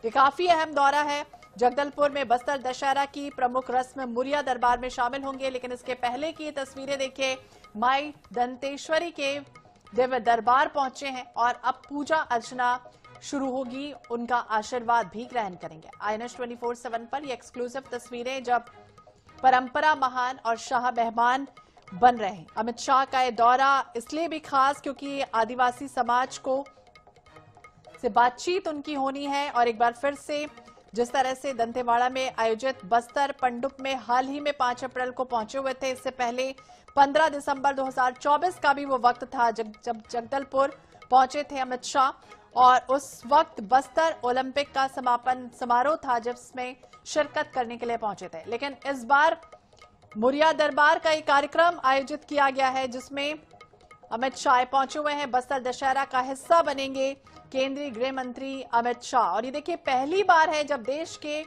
ये काफी अहम दौरा है। जगदलपुर में बस्तर दशहरा की प्रमुख रस्म मुरिया दरबार में शामिल होंगे, लेकिन इसके पहले की तस्वीरें देखिए। माई दंतेश्वरी के दिव्य दरबार पहुंचे हैं और अब पूजा अर्चना शुरू होगी, उनका आशीर्वाद भी ग्रहण करेंगे। INS 24/7 पर ये एक्सक्लूसिव तस्वीरें, जब परंपरा महान और शाह मेहमान बन रहे हैं। अमित शाह का ये दौरा इसलिए भी खास क्योंकि आदिवासी समाज को से बातचीत उनकी होनी है। और एक बार फिर से जिस तरह से दंतेवाड़ा में आयोजित बस्तर पंडुप में हाल ही में 5 अप्रैल को पहुंचे हुए थे, इससे पहले 15 दिसंबर 2024 का भी वो वक्त था जब जगदलपुर पहुंचे थे अमित शाह, और उस वक्त बस्तर ओलंपिक का समापन समारोह था जिसमें शिरकत करने के लिए पहुंचे थे। लेकिन इस बार मुरिया दरबार का एक कार्यक्रम आयोजित किया गया है जिसमें अमित शाह पहुंचे हुए हैं। बस्तर दशहरा का हिस्सा बनेंगे केंद्रीय गृह मंत्री अमित शाह। और ये देखिए, पहली बार है जब देश के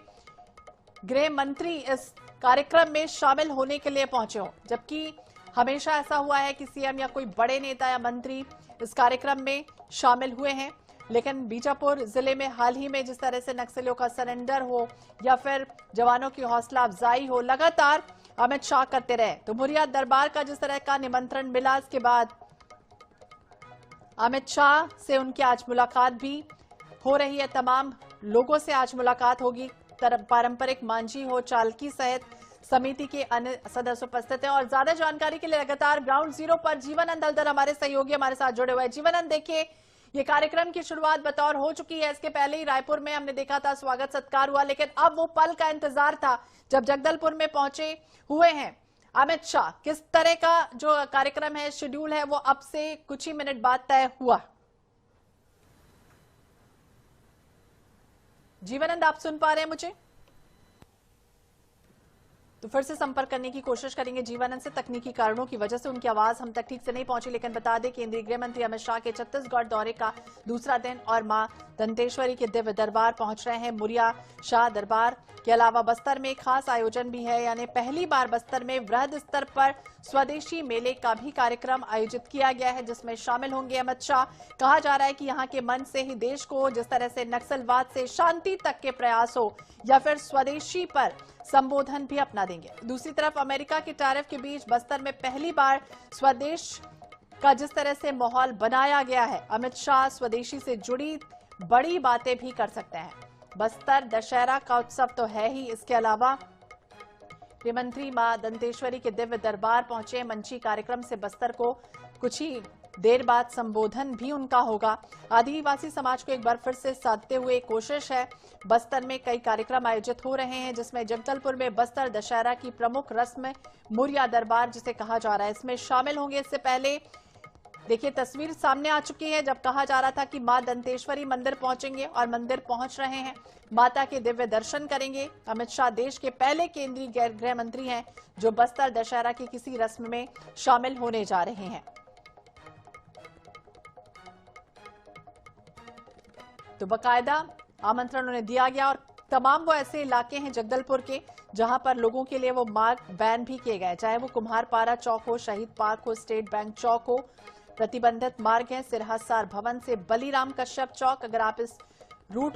गृह मंत्री इस कार्यक्रम में शामिल होने के लिए पहुंचे हो, जबकि हमेशा ऐसा हुआ है कि सीएम या कोई बड़े नेता या मंत्री इस कार्यक्रम में शामिल हुए हैं। लेकिन बीजापुर जिले में हाल ही में जिस तरह से नक्सलियों का सरेंडर हो या फिर जवानों की हौसला अफजाई हो, लगातार अमित शाह करते रहे। तो मुरिया दरबार का जिस तरह का निमंत्रण मिला, इसके बाद अमित शाह से उनकी आज मुलाकात भी हो रही है। तमाम लोगों से आज मुलाकात होगी। पारंपरिक मांझी हो, चालकी सहित समिति के अन्य सदस्य उपस्थित हैं। और ज्यादा जानकारी के लिए लगातार ग्राउंड जीरो पर जीवनंद दलदर हमारे सहयोगी हमारे साथ जुड़े हुए हैं। जीवनंद, देखिए, ये कार्यक्रम की शुरुआत बतौर हो चुकी है। इसके पहले ही रायपुर में हमने देखा था स्वागत सत्कार हुआ, लेकिन अब वो पल का इंतजार था जब जगदलपुर में पहुंचे हुए हैं अमित शाह। किस तरह का जो कार्यक्रम है, शेड्यूल है, वो अब से कुछ ही मिनट बाद तय हुआ। जीवनंद, आप सुन पा रहे हैं मुझे? तो फिर से संपर्क करने की कोशिश करेंगे जीवनंद से। तकनीकी कारणों की वजह से उनकी आवाज हम तक ठीक से नहीं पहुंची। लेकिन बता दें, केंद्रीय गृह मंत्री अमित शाह के छत्तीसगढ़ दौरे का दूसरा दिन और मां दंतेश्वरी के दिव्य दरबार पहुंच रहे हैं। मुरिया शाह दरबार के अलावा बस्तर में खास आयोजन भी है, यानी पहली बार बस्तर में वृहद स्तर पर स्वदेशी मेले का भी कार्यक्रम आयोजित किया गया है जिसमें शामिल होंगे अमित शाह। कहा जा रहा है कि यहाँ के मन से ही देश को, जिस तरह से नक्सलवाद से शांति तक के प्रयास हो या फिर स्वदेशी पर संबोधन भी अपना देंगे। दूसरी तरफ अमेरिका के टैरिफ के बीच बस्तर में पहली बार स्वदेश का जिस तरह से माहौल बनाया गया है, अमित शाह स्वदेशी से जुड़ी बड़ी बातें भी कर सकते हैं। बस्तर दशहरा का उत्सव तो है ही, इसके अलावा गृहमंत्री मां दंतेश्वरी के दिव्य दरबार पहुंचे। मंची कार्यक्रम से बस्तर को कुछ ही देर बाद संबोधन भी उनका होगा। आदिवासी समाज को एक बार फिर से साधते हुए कोशिश है। बस्तर में कई कार्यक्रम आयोजित हो रहे हैं जिसमें जगदलपुर में बस्तर दशहरा की प्रमुख रस्म मुरिया दरबार जिसे कहा जा रहा है, इसमें शामिल होंगे। इससे पहले देखिए, तस्वीर सामने आ चुकी है जब कहा जा रहा था कि मां दंतेश्वरी मंदिर पहुंचेंगे और मंदिर पहुंच रहे हैं, माता के दिव्य दर्शन करेंगे। अमित शाह देश के पहले केंद्रीय गृह मंत्री हैं जो बस्तर दशहरा की किसी रस्म में शामिल होने जा रहे हैं। तो बाकायदा आमंत्रण उन्हें दिया गया और तमाम वो ऐसे इलाके हैं जगदलपुर के जहां पर लोगों के लिए वो मार्ग बैन भी किए गए, चाहे वो कुम्हारपारा चौक हो, शहीद पार्क हो, स्टेट बैंक चौक हो। प्रतिबंधित मार्ग है सिरहासार भवन से बलीराम कश्यप चौक। अगर आप इस रूट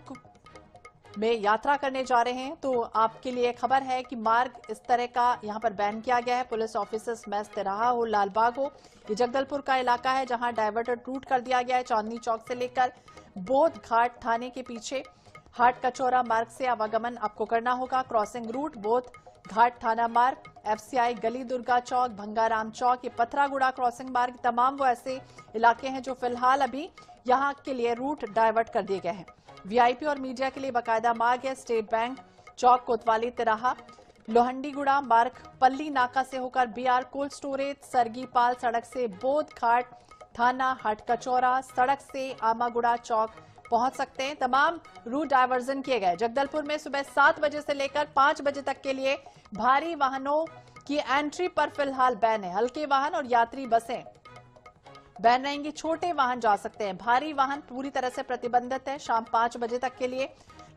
में यात्रा करने जा रहे हैं तो आपके लिए खबर है कि मार्ग इस तरह का यहां पर बैन किया गया है। पुलिस ऑफिसर्स मैस तिराहा हो, लालबाग हो, ये जगदलपुर का इलाका है जहां डाइवर्टेड रूट कर दिया गया है। चांदनी चौक से लेकर बोध घाट थाने के पीछे हाट कचौरा मार्ग से आवागमन आपको करना होगा। क्रॉसिंग रूट बोध घाट थाना मार्ग, FCI गली दुर्गा चौक, भंगाराम चौक, ये पथरागुड़ा क्रॉसिंग मार्ग, तमाम वो ऐसे इलाके हैं जो फिलहाल अभी यहां के लिए रूट डाइवर्ट कर दिए गए हैं। VIP और मीडिया के लिए बाकायदा मार्ग है। स्टेट बैंक चौक, कोतवाली तिराहा, लोहंडीगुड़ा मार्ग, पल्ली नाका से होकर BR कोल्ड स्टोरेज, सरगीपाल सड़क से बोध घाट थाना, हाट कचौरा सड़क से आमागुड़ा चौक पहुंच सकते हैं। तमाम रूट डायवर्जन किए गए। जगदलपुर में सुबह 7 बजे से लेकर 5 बजे तक के लिए भारी वाहनों की एंट्री पर फिलहाल बैन है। हल्के वाहन और यात्री बसें बैन रहेंगी, छोटे वाहन जा सकते हैं, भारी वाहन पूरी तरह से प्रतिबंधित है। शाम 5 बजे तक के लिए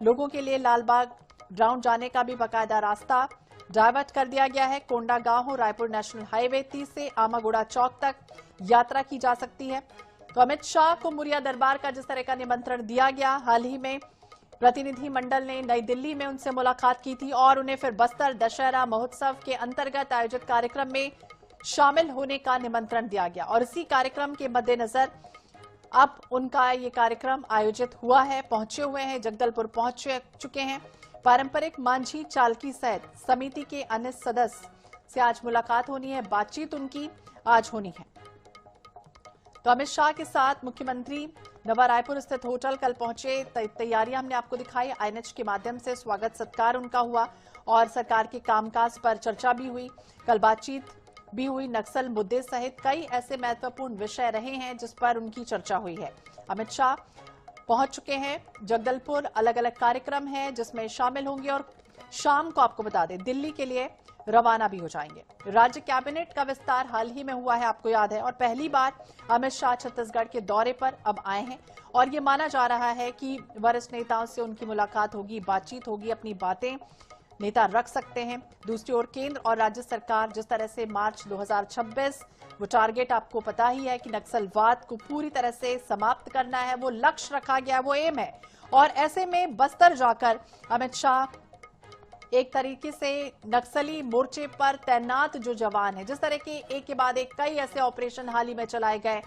लोगों के लिए लालबाग ग्राउंड जाने का भी बाकायदा रास्ता डाइवर्ट कर दिया गया है। कोंडा गांव हो, रायपुर नेशनल हाईवे 30 से आमागुड़ा चौक तक यात्रा की जा सकती है। तो अमित शाह को मुरिया दरबार का जिस तरह का निमंत्रण दिया गया, हाल ही में प्रतिनिधि मंडल ने नई दिल्ली में उनसे मुलाकात की थी और उन्हें फिर बस्तर दशहरा महोत्सव के अंतर्गत आयोजित कार्यक्रम में शामिल होने का निमंत्रण दिया गया और इसी कार्यक्रम के मद्देनजर अब उनका ये कार्यक्रम आयोजित हुआ है, पहुंचे हुए हैं, जगदलपुर पहुंच चुके हैं। पारंपरिक मांझी चालकी सहित समिति के अन्य सदस्य से आज मुलाकात होनी है, बातचीत उनकी आज होनी है। तो अमित शाह के साथ मुख्यमंत्री नवा रायपुर स्थित होटल कल पहुंचे। तैयारियां हमने आपको दिखाई, आईएनएच के माध्यम से स्वागत सत्कार उनका हुआ और सरकार के कामकाज पर चर्चा भी हुई। कल बातचीत भी हुई, नक्सल मुद्दे सहित कई ऐसे महत्वपूर्ण विषय रहे हैं जिस पर उनकी चर्चा हुई है। अमित शाह पहुंच चुके हैं जगदलपुर, अलग अलग कार्यक्रम है जिसमें शामिल होंगे और शाम को आपको बता दें दिल्ली के लिए रवाना भी हो जाएंगे। राज्य कैबिनेट का विस्तार हाल ही में हुआ है, आपको याद है, और पहली बार अमित शाह छत्तीसगढ़ के दौरे पर अब आए हैं और ये माना जा रहा है कि वरिष्ठ नेताओं से उनकी मुलाकात होगी, बातचीत होगी, अपनी बातें नेता रख सकते हैं। दूसरी ओर केंद्र और राज्य सरकार जिस तरह से मार्च 2026 वो टारगेट आपको पता ही है कि नक्सलवाद को पूरी तरह से समाप्त करना है, वो लक्ष्य रखा गया, वो एम है। और ऐसे में बस्तर जाकर अमित शाह एक तरीके से नक्सली मोर्चे पर तैनात जो जवान है, जिस तरह के एक के बाद एक कई ऐसे ऑपरेशन हाल ही में चलाए गए,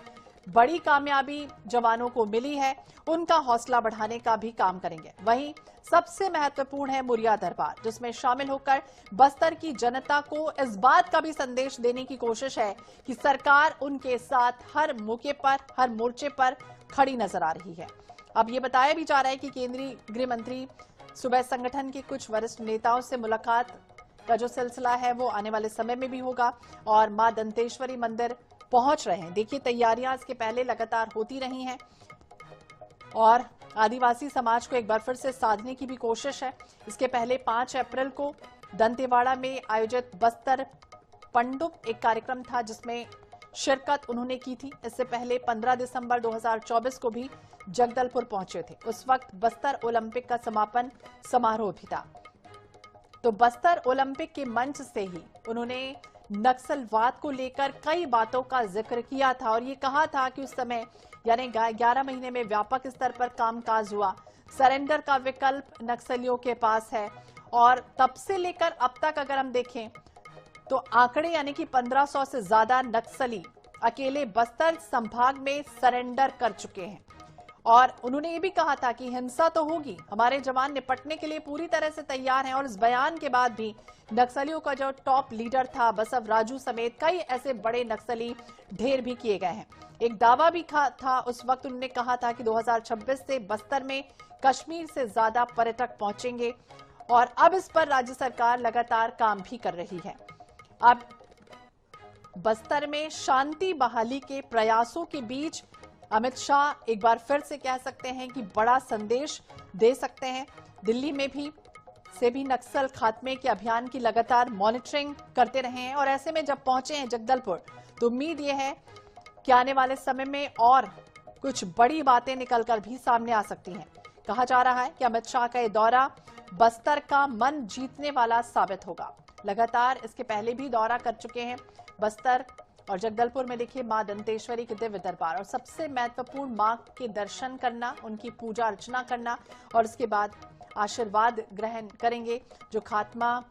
बड़ी कामयाबी जवानों को मिली है, उनका हौसला बढ़ाने का भी काम करेंगे। वहीं सबसे महत्वपूर्ण है मुरिया दरबार, जिसमें शामिल होकर बस्तर की जनता को इस बात का भी संदेश देने की कोशिश है कि सरकार उनके साथ हर मौके पर, हर मोर्चे पर खड़ी नजर आ रही है। अब ये बताया भी जा रहा है कि केंद्रीय गृह मंत्री सुबह संगठन के कुछ वरिष्ठ नेताओं से मुलाकात का जो सिलसिला है वो आने वाले समय में भी होगा और मां दंतेश्वरी मंदिर पहुंच रहे हैं। देखिए तैयारियां इसके पहले लगातार होती रही हैं और आदिवासी समाज को एक बार फिर से साधने की भी कोशिश है। इसके पहले 5 अप्रैल को दंतेवाड़ा में आयोजित बस्तर पंडुप एक कार्यक्रम था जिसमें शिरकत उन्होंने की थी। इससे पहले 15 दिसंबर 2024 को भी जगदलपुर पहुंचे थे, उस वक्त बस्तर ओलंपिक का समापन समारोह भी था। तो बस्तर ओलंपिक के मंच से ही उन्होंने नक्सलवाद को लेकर कई बातों का जिक्र किया था और ये कहा था कि उस समय यानी 11 महीने में व्यापक स्तर पर कामकाज हुआ, सरेंडर का विकल्प नक्सलियों के पास है और तब से लेकर अब तक अगर हम देखें तो आंकड़े यानी कि 1500 से ज्यादा नक्सली अकेले बस्तर संभाग में सरेंडर कर चुके हैं। और उन्होंने ये भी कहा था कि हिंसा तो होगी, हमारे जवान निपटने के लिए पूरी तरह से तैयार हैं। और इस बयान के बाद भी नक्सलियों का जो टॉप लीडर था बसव राजू समेत कई ऐसे बड़े नक्सली ढेर भी किए गए हैं। एक दावा भी था उस वक्त, उन्होंने कहा था कि 2026 से बस्तर में कश्मीर से ज्यादा पर्यटक पहुंचेंगे और अब इस पर राज्य सरकार लगातार काम भी कर रही है। अब बस्तर में शांति बहाली के प्रयासों के बीच अमित शाह एक बार फिर से कह सकते हैं कि बड़ा संदेश दे सकते हैं। दिल्ली में भी नक्सल खात्मे के अभियान की लगातार मॉनिटरिंग करते रहे हैं और ऐसे में जब पहुंचे हैं जगदलपुर तो उम्मीद यह है कि आने वाले समय में और कुछ बड़ी बातें निकलकर भी सामने आ सकती हैं। कहा जा रहा है कि अमित शाह का यह दौरा बस्तर का मन जीतने वाला साबित होगा। लगातार इसके पहले भी दौरा कर चुके हैं बस्तर और जगदलपुर में। देखिए मां दंतेश्वरी के दिव्य दरबार और सबसे महत्वपूर्ण मां के दर्शन करना, उनकी पूजा अर्चना करना और उसके बाद आशीर्वाद ग्रहण करेंगे। जो खात्मा,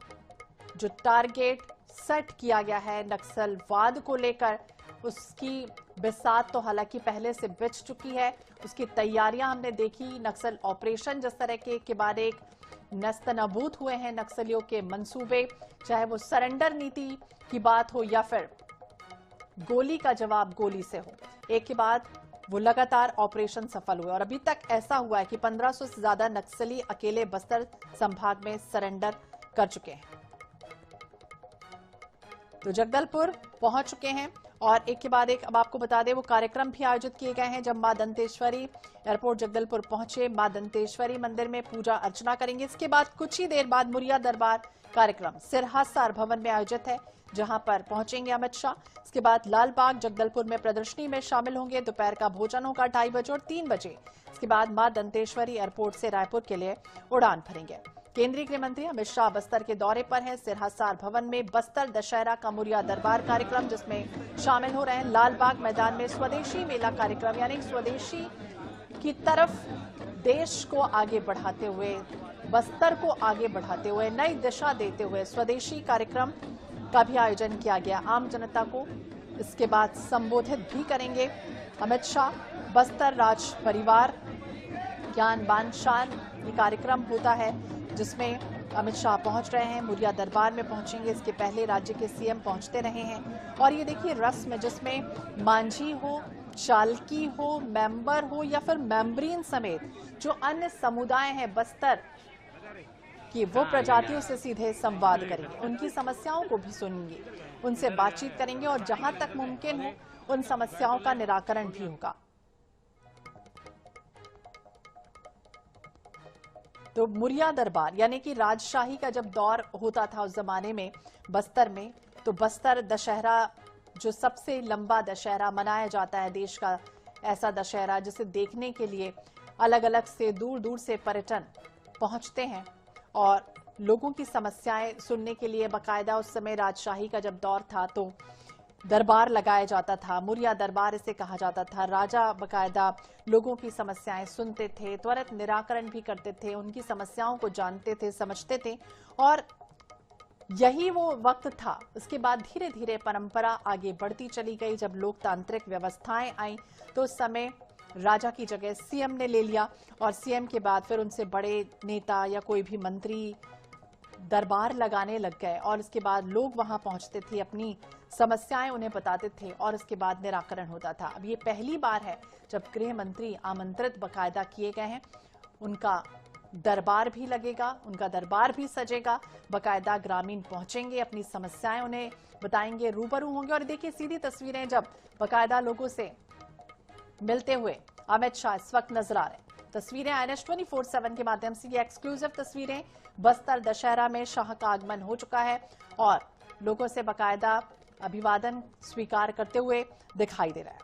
जो टारगेट सेट किया गया है नक्सलवाद को लेकर, उसकी बिसात तो हालांकि पहले से बिछ चुकी है। उसकी तैयारियां हमने देखी, नक्सल ऑपरेशन जिस तरह के बाद एक नस्तनाबूद हुए हैं नक्सलियों के मंसूबे, चाहे वो सरेंडर नीति की बात हो या फिर गोली का जवाब गोली से हो, एक के बाद वो लगातार ऑपरेशन सफल हुए और अभी तक ऐसा हुआ है कि 1500 से ज्यादा नक्सली अकेले बस्तर संभाग में सरेंडर कर चुके हैं। तो जगदलपुर पहुंच चुके हैं और एक के बाद एक अब आपको बता दें वो कार्यक्रम भी आयोजित किए गए हैं। जब मां दंतेश्वरी एयरपोर्ट जगदलपुर पहुंचे, मां दंतेश्वरी मंदिर में पूजा अर्चना करेंगे। इसके बाद कुछ ही देर बाद मुरिया दरबार कार्यक्रम सिरहासार भवन में आयोजित है, जहां पर पहुंचेंगे अमित शाह। इसके बाद लाल बाग जगदलपुर में प्रदर्शनी में शामिल होंगे। दोपहर का भोजन होगा 2:30 बजे और 3 बजे। इसके बाद मां दंतेश्वरी एयरपोर्ट से रायपुर के लिए उड़ान भरेंगे। केंद्रीय गृह मंत्री अमित शाह बस्तर के दौरे पर हैं। सिरहासार भवन में बस्तर दशहरा का मुरिया दरबार कार्यक्रम जिसमें शामिल हो रहे हैं। लाल बाग मैदान में स्वदेशी मेला कार्यक्रम यानी स्वदेशी की तरफ देश को आगे बढ़ाते हुए, बस्तर को आगे बढ़ाते हुए, नई दिशा देते हुए स्वदेशी कार्यक्रम का भी आयोजन किया गया आम जनता को। इसके बाद संबोधित भी करेंगे अमित शाह। बस्तर राज परिवार ज्ञान बान शान ये कार्यक्रम होता है जिसमें अमित शाह पहुंच रहे हैं, मुरिया दरबार में पहुंचेंगे। इसके पहले राज्य के सीएम पहुंचते रहे हैं और ये देखिए रस्म जिसमें मांझी हो, चालकी हो, मेंबर हो या फिर मेंबरीन समेत जो अन्य समुदाय हैं बस्तर कि वो प्रजातियों से सीधे संवाद करेंगे, उनकी समस्याओं को भी सुनेंगे, उनसे बातचीत करेंगे और जहां तक मुमकिन हो उन समस्याओं का निराकरण भी होगा। तो मुरिया दरबार यानी कि राजशाही का जब दौर होता था उस जमाने में बस्तर में, तो बस्तर दशहरा जो सबसे लंबा दशहरा मनाया जाता है देश का, ऐसा दशहरा जिसे देखने के लिए अलग अलग से दूर दूर से पर्यटन पहुंचते हैं और लोगों की समस्याएं सुनने के लिए बाकायदा उस समय राजशाही का जब दौर था तो दरबार लगाया जाता था। मुरिया दरबार इसे कहा जाता था। राजा बाकायदा लोगों की समस्याएं सुनते थे, त्वरित निराकरण भी करते थे, उनकी समस्याओं को जानते थे, समझते थे और यही वो वक्त था। उसके बाद धीरे धीरे परंपरा आगे बढ़ती चली गई। जब लोकतांत्रिक व्यवस्थाएं आई तो उस समय राजा की जगह सीएम ने ले लिया और सीएम के बाद फिर उनसे बड़े नेता या कोई भी मंत्री दरबार लगाने लग गए और इसके बाद लोग वहां पहुंचते थे, अपनी समस्याएं उन्हें बताते थे और इसके बाद निराकरण होता था। अब ये पहली बार है जब गृह मंत्री आमंत्रित बाकायदा किए गए हैं, उनका दरबार भी लगेगा, उनका दरबार भी सजेगा, बाकायदा ग्रामीण पहुंचेंगे, अपनी समस्याएं उन्हें बताएंगे, रूबरू होंगे और देखिए सीधी तस्वीरें जब बाकायदा लोगों से मिलते हुए अमित शाह इस वक्त नजर आ रहे हैं। तस्वीरें INS 24/7 के माध्यम से ये एक्सक्लूसिव तस्वीरें, बस्तर दशहरा में शाह का आगमन हो चुका है और लोगों से बाकायदा अभिवादन स्वीकार करते हुए दिखाई दे रहा है।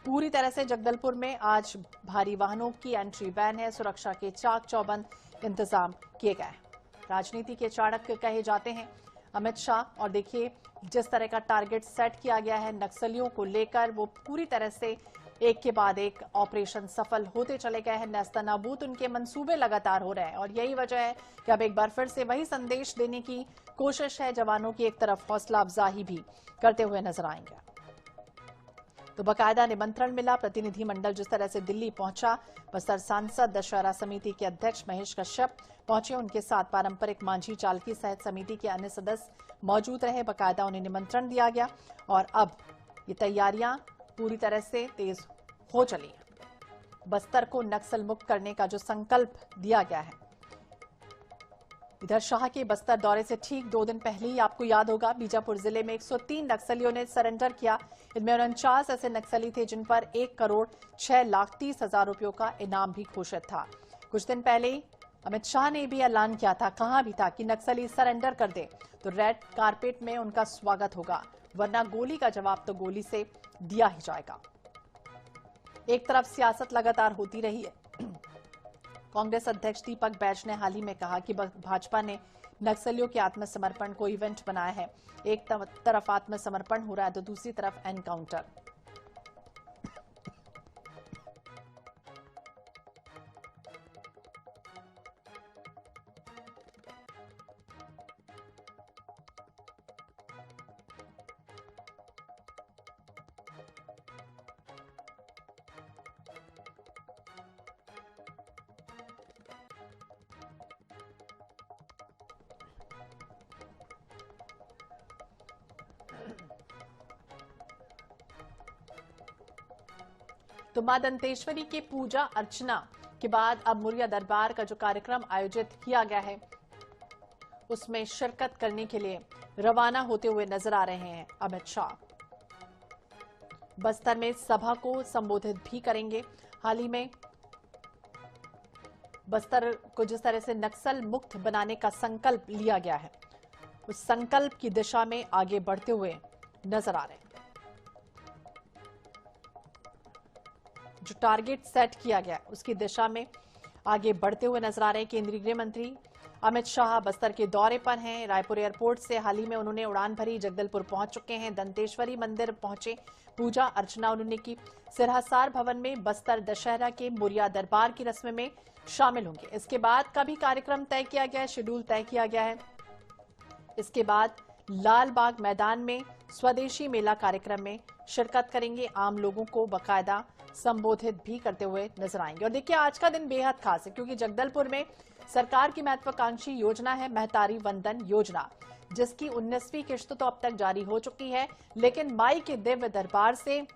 पूरी तरह से जगदलपुर में आज भारी वाहनों की एंट्री बैन है, सुरक्षा के चाक चौबंद इंतजाम किए गए हैं। राजनीति के चाणक्य कहे जाते हैं अमित शाह और देखिए जिस तरह का टारगेट सेट किया गया है नक्सलियों को लेकर, वो पूरी तरह से एक के बाद एक ऑपरेशन सफल होते चले गए हैं। नेस्तनाबूद उनके मंसूबे लगातार हो रहे हैं और यही वजह है कि अब एक बार फिर से वही संदेश देने की कोशिश है। जवानों की एक तरफ हौसला अफजाई भी करते हुए नजर आएंगे। तो बाकायदा निमंत्रण मिला, प्रतिनिधिमंडल जिस तरह से दिल्ली पहुंचा, बस्तर सांसद दशहरा समिति के अध्यक्ष महेश कश्यप पहुंचे, उनके साथ पारंपरिक मांझी चालकी सहित समिति के अन्य सदस्य मौजूद रहे। बाकायदा उन्हें निमंत्रण दिया गया और अब ये तैयारियां पूरी तरह से तेज हो चली हैं। बस्तर को नक्सल मुक्त करने का जो संकल्प दिया गया है। इधर शाह के बस्तर दौरे से ठीक 2 दिन पहले ही आपको याद होगा बीजापुर जिले में 103 नक्सलियों ने सरेंडर किया। इनमें 49 ऐसे नक्सली थे जिन पर 1,06,30,000 रुपयों का इनाम भी घोषित था। कुछ दिन पहले ही अमित शाह ने भी ऐलान किया था, कहा भी था कि नक्सली सरेंडर कर दे तो रेड कारपेट में उनका स्वागत होगा, वरना गोली का जवाब तो गोली से दिया ही जाएगा। एक तरफ सियासत लगातार होती रही है। कांग्रेस अध्यक्ष दीपक बैज ने हाल ही में कहा कि भाजपा ने नक्सलियों के आत्मसमर्पण को इवेंट बनाया है। एक तरफ आत्मसमर्पण हो रहा है तो दूसरी तरफ एनकाउंटर। तो मां दंतेश्वरी के पूजा अर्चना के बाद अब मुरिया दरबार का जो कार्यक्रम आयोजित किया गया है उसमें शिरकत करने के लिए रवाना होते हुए नजर आ रहे हैं अमित शाह। बस्तर में सभा को संबोधित भी करेंगे। हाल ही में बस्तर को जिस तरह से नक्सल मुक्त बनाने का संकल्प लिया गया है, उस संकल्प की दिशा में आगे बढ़ते हुए नजर आ रहे हैं। जो टारगेट सेट किया गया उसकी दिशा में आगे बढ़ते हुए नजर आ रहे हैं। केंद्रीय गृह मंत्री अमित शाह बस्तर के दौरे पर हैं। रायपुर एयरपोर्ट से हाल ही में उन्होंने उड़ान भरी, जगदलपुर पहुंच चुके हैं। दंतेश्वरी मंदिर पहुंचे, पूजा अर्चना उन्होंने की। सिरहासार भवन में बस्तर दशहरा के मोरिया दरबार की रस्म में शामिल होंगे। इसके बाद का भी कार्यक्रम तय किया गया है, शेड्यूल तय किया गया है। इसके बाद लाल बाग मैदान में स्वदेशी मेला कार्यक्रम में शिरकत करेंगे। आम लोगों को बाकायदा संबोधित भी करते हुए नजर आएंगे। और देखिए, आज का दिन बेहद खास है क्योंकि जगदलपुर में सरकार की महत्वाकांक्षी योजना है महतारी वंदन योजना, जिसकी 19वीं किश्त तो अब तक जारी हो चुकी है, लेकिन माई के दिव्य दरबार से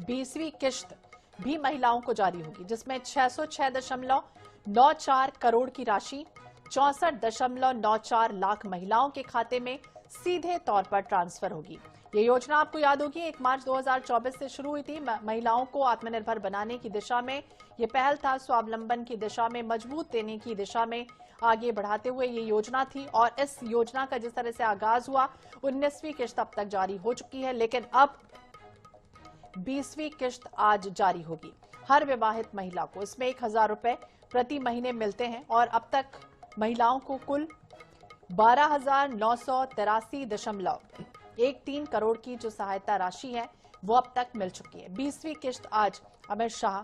20वीं किश्त भी महिलाओं को जारी होगी, जिसमें 606.94 करोड़ की राशि 64.94 लाख महिलाओं के खाते में सीधे तौर पर ट्रांसफर होगी। ये योजना आपको याद होगी 1 मार्च 2024 से शुरू हुई थी। महिलाओं को आत्मनिर्भर बनाने की दिशा में ये पहल था, स्वावलंबन की दिशा में, मजबूत देने की दिशा में आगे बढ़ाते हुए ये योजना थी। और इस योजना का जिस तरह से आगाज हुआ, 19वीं किश्त अब तक जारी हो चुकी है, लेकिन अब 20वीं किश्त आज जारी होगी। हर विवाहित महिला को इसमें 1000 रुपए प्रति महीने मिलते हैं और अब तक महिलाओं को कुल 12,983.13 करोड़ की जो सहायता राशि है वो अब तक मिल चुकी है। 20वीं किश्त आज अमित शाह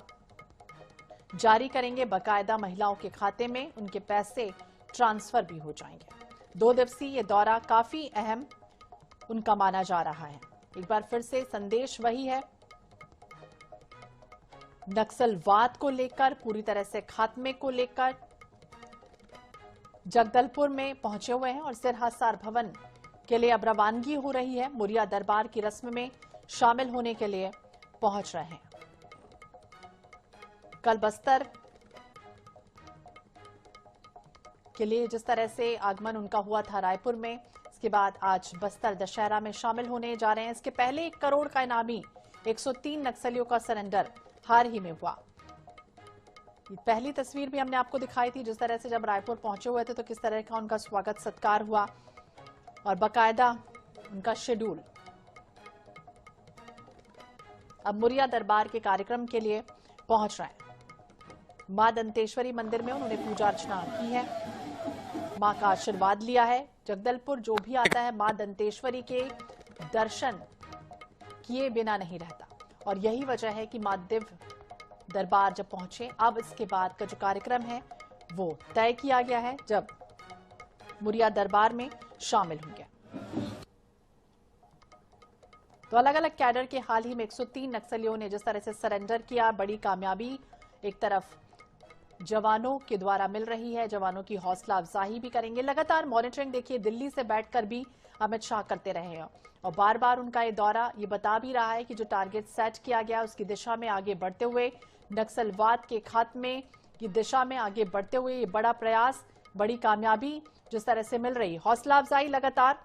जारी करेंगे। बाकायदा महिलाओं के खाते में उनके पैसे ट्रांसफर भी हो जाएंगे। 2 दिवसीय ये दौरा काफी अहम उनका माना जा रहा है। एक बार फिर से संदेश वही है, नक्सलवाद को लेकर, पूरी तरह से खात्मे को लेकर जगदलपुर में पहुंचे हुए हैं और सिरहासार भवन के लिए अब रवानगी हो रही है। मोरिया दरबार की रस्म में शामिल होने के लिए पहुंच रहे हैं। कल बस्तर के लिए जिस तरह से आगमन उनका हुआ था रायपुर में, इसके बाद आज बस्तर दशहरा में शामिल होने जा रहे हैं। इसके पहले 1 करोड़ का इनामी 103 नक्सलियों का सरेंडर हाल ही में हुआ। पहली तस्वीर भी हमने आपको दिखाई थी, जिस तरह से जब रायपुर पहुंचे हुए थे तो किस तरह का उनका स्वागत सत्कार हुआ और बाकायदा उनका शेड्यूल। अब मोरिया दरबार के कार्यक्रम के लिए पहुंच रहे हैं। मां दंतेश्वरी मंदिर में उन्होंने पूजा अर्चना की है, मां का आशीर्वाद लिया है। जगदलपुर जो भी आता है मां दंतेश्वरी के दर्शन किए बिना नहीं रहता और यही वजह है कि मां दिव्य दरबार जब पहुंचे, अब इसके बाद का जो कार्यक्रम है वो तय किया गया है, जब मोरिया दरबार में शामिल होंगे। तो अलग अलग कैडर के हाल ही में 103 नक्सलियों ने जिस तरह से सरेंडर किया, बड़ी कामयाबी एक तरफ जवानों के द्वारा मिल रही है। जवानों की हौसला अफजाई भी करेंगे। लगातार मॉनिटरिंग देखिए दिल्ली से बैठकर भी अमित शाह करते रहे हैं और बार बार उनका ये दौरा ये बता भी रहा है कि जो टारगेट सेट किया गया उसकी दिशा में आगे बढ़ते हुए, नक्सलवाद के खात्मे की दिशा में आगे बढ़ते हुए ये बड़ा प्रयास, बड़ी कामयाबी जिस तरह से मिल रही, हौसला अफजाई लगातार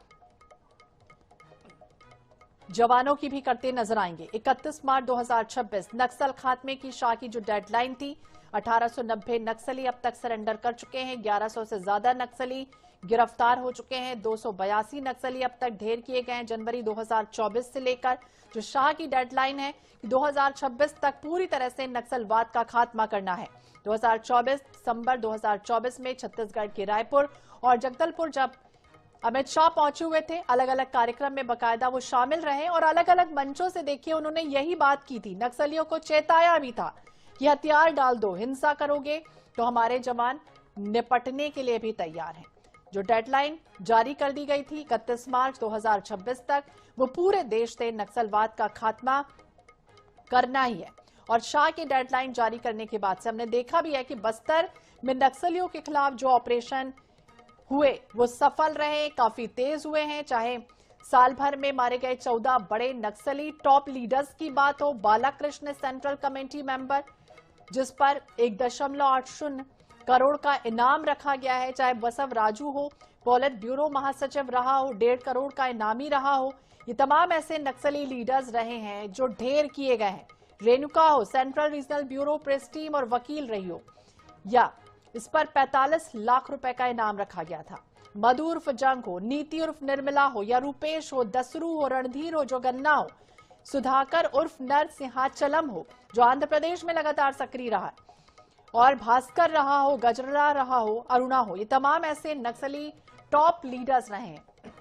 जवानों की भी करते नजर आएंगे। 31 मार्च 2026 नक्सल खात्मे की शाह की जो डेडलाइन थी, 1890 नक्सली अब तक सरेंडर कर चुके हैं। 1100 से ज्यादा नक्सली गिरफ्तार हो चुके हैं। 282 नक्सली अब तक ढेर किए गए हैं। जनवरी 2024 से लेकर जो शाह की डेडलाइन है कि 2026 तक पूरी तरह से नक्सलवाद का खात्मा करना है। 2024 दिसंबर 2024 में छत्तीसगढ़ के रायपुर और जगदलपुर जब अमित शाह पहुंचे हुए थे, अलग अलग कार्यक्रम में बाकायदा वो शामिल रहे और अलग अलग मंचों से देखिए उन्होंने यही बात की थी। नक्सलियों को चेताया भी था कि हथियार डाल दो, हिंसा करोगे तो हमारे जवान निपटने के लिए भी तैयार हैं। जो डेडलाइन जारी कर दी गई थी 31 मार्च 2026 तक, वो पूरे देश से नक्सलवाद का खात्मा करना ही है। और शाह की डेडलाइन जारी करने के बाद से हमने देखा भी है कि बस्तर में नक्सलियों के खिलाफ जो ऑपरेशन हुए वो सफल रहे, काफी तेज हुए हैं। चाहे साल भर में मारे गए 14 बड़े नक्सली टॉप लीडर्स की बात हो, बालाकृष्ण सेंट्रल कमेटी मेंबर जिस पर 1.80 करोड़ का इनाम रखा गया है, चाहे बसव राजू हो, पोलित ब्यूरो महासचिव रहा हो, 1.5 करोड़ का इनामी रहा हो, ये तमाम ऐसे नक्सली लीडर्स रहे हैं जो ढेर किए गए हैं। रेणुका हो, central regional bureau press team और वकील रही हो, या इस पर 45 लाख रुपए का इनाम रखा गया था। मधु उर्फ जंग हो, नीति उर्फ निर्मला हो, या रूपेश हो, दसरू हो, रणधीर हो, जोगन्ना हो, सुधाकर उर्फ नरसिंहाचलम हो जो आंध्र प्रदेश में लगातार सक्रिय रहा है, और भास्कर रहा हो, गजरा रहा हो, अरुणा हो, ये तमाम ऐसे नक्सली टॉप लीडर्स रहे हैं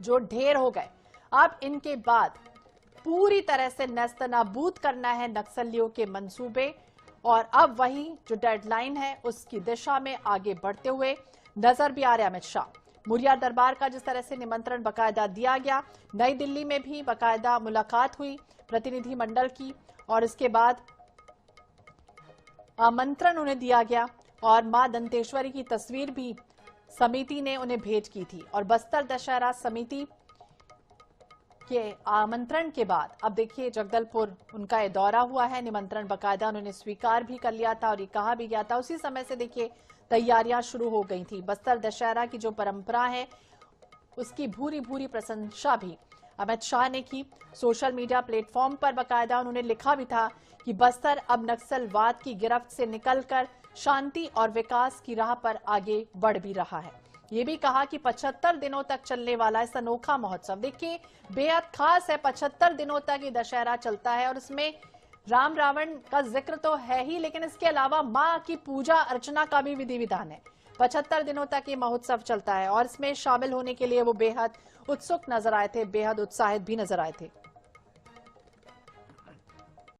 जो ढेर हो गए। अब इनके बाद पूरी तरह से नेस्तनाबूद करना है नक्सलियों के मंसूबे, और अब वही जो डेडलाइन है उसकी दिशा में आगे बढ़ते हुए नजर भी आ रहे अमित शाह। मुरिया दरबार का जिस तरह से निमंत्रण बाकायदा दिया गया, नई दिल्ली में भी बाकायदा मुलाकात हुई प्रतिनिधि मंडल की, और इसके बाद आमंत्रण उन्हें दिया गया और मां दंतेश्वरी की तस्वीर भी समिति ने उन्हें भेंट की थी। और बस्तर दशहरा समिति के आमंत्रण के बाद अब देखिए जगदलपुर उनका ये दौरा हुआ है, निमंत्रण बाकायदा उन्होंने स्वीकार भी कर लिया था और ये कहा भी गया था। उसी समय से देखिए तैयारियां शुरू हो गई थी। बस्तर दशहरा की जो परंपरा है उसकी भूरी भूरी प्रशंसा भी अमित शाह ने की। सोशल मीडिया प्लेटफॉर्म पर बाकायदा उन्होंने लिखा भी था कि बस्तर अब नक्सलवाद की गिरफ्त से निकलकर शांति और विकास की राह पर आगे बढ़ भी रहा है। ये भी कहा कि 75 दिनों तक चलने वाला इस अनोखा महोत्सव देखिए बेहद खास है। 75 दिनों तक ये दशहरा चलता है और इसमें राम रावण का जिक्र तो है ही, लेकिन इसके अलावा मां की पूजा अर्चना का भी विधि विधान है। 75 दिनों तक ये महोत्सव चलता है और इसमें शामिल होने के लिए वो बेहद उत्सुक नजर आए थे, बेहद उत्साहित भी नजर आए थे।